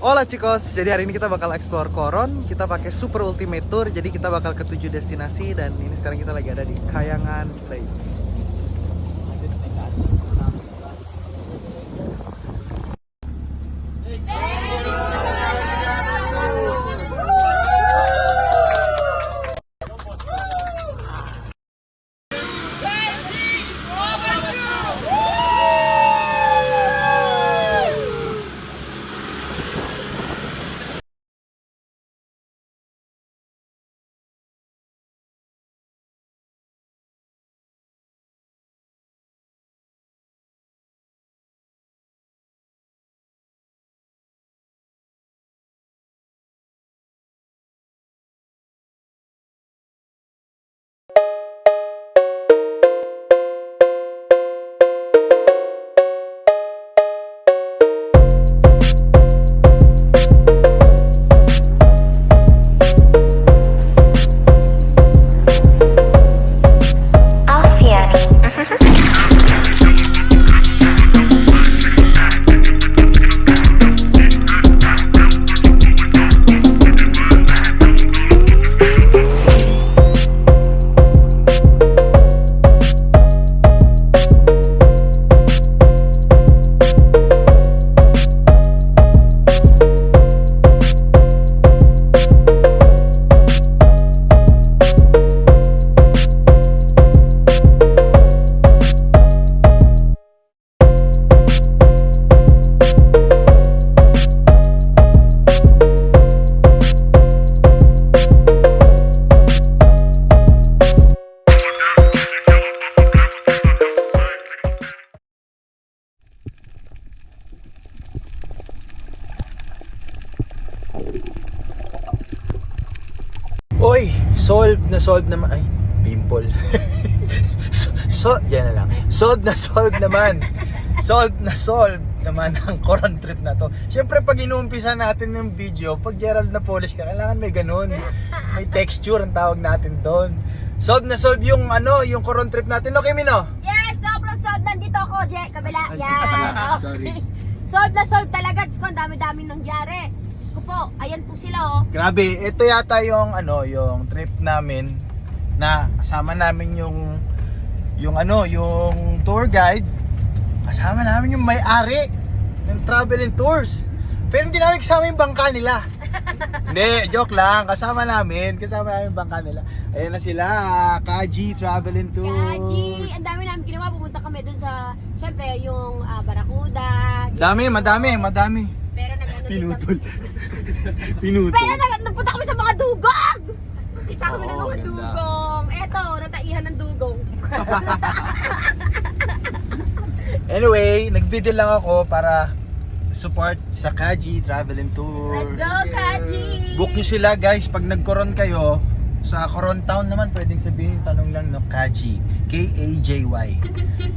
Hola chicos, jadi hari ini kita bakal explore Coron. Kita pakai Super Ultimate Tour, jadi kita bakal ke 7 destinasi. Dan ini sekarang kita lagi ada di Kayangan Lake. Oy, solve naman. Ay, pimple. Yan na lang. Solve naman. Solve naman ang Coron trip na to. Siyempre pag inuumpisa natin yung video, pag Gerald na polish ka, kailangan may ganun. May texture ang tawag natin doon. Solve yung yung Coron trip natin. Okay, Mino? Yes, sobrang solve. Nandito ako, Je. Kabila. Yan. Sorry. Solve talaga. Diyos ko, ang dami-daming nangyari. Diyos ko po, ayan po sila, oh. Grabe, ito yata yung yung trip namin na kasama namin yung tour guide. Kasama namin yung may-ari ng Travel and Tours. Pero hindi namin kasama yung bangka nila. Hindi, joke lang. Kasama namin yung bangka nila. Ayan na sila, Kaji Travel and Tours. Kaji, ang dami namin ginawa. Pumunta kami dun sa, syempre, yung Barracuda. Madami. Pero nag-ano Pinutol. Pero nagpunta kami sa mga dugong! Kita kami ng mga ganda. dugong. Eto, nataihan ng dugong. Anyway, nag-video lang ako para support sa Kaji Travel and Tour. Let's go, Kaji! Book nyo sila guys pag nag-Coron kayo. Sa Coron Town naman pwedeng sabihin, tanong lang no, Kaji, K-A-J-Y.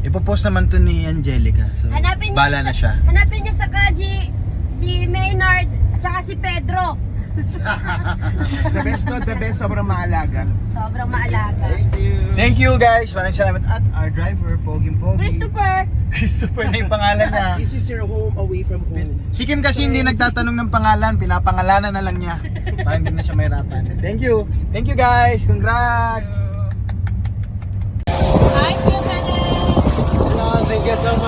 Ipopost naman to ni Angelica. So, bala na siya. Hanapin nyo sa Kaji si Maynard at saka si Pedro. The best, sobrang maalaga. Sobrang maalaga. Thank you guys. Maraming salamat. At our driver, Poging-Pogi. Christopher na yung pangalan niya. This is your home away from home. Si Kim kasi hindi nagtatanong ng pangalan, pinapangalanan na lang niya. Para hindi na siya mahirapan. Thank you guys. Congrats. Hi, Kuya Kenneth. Thank you so much.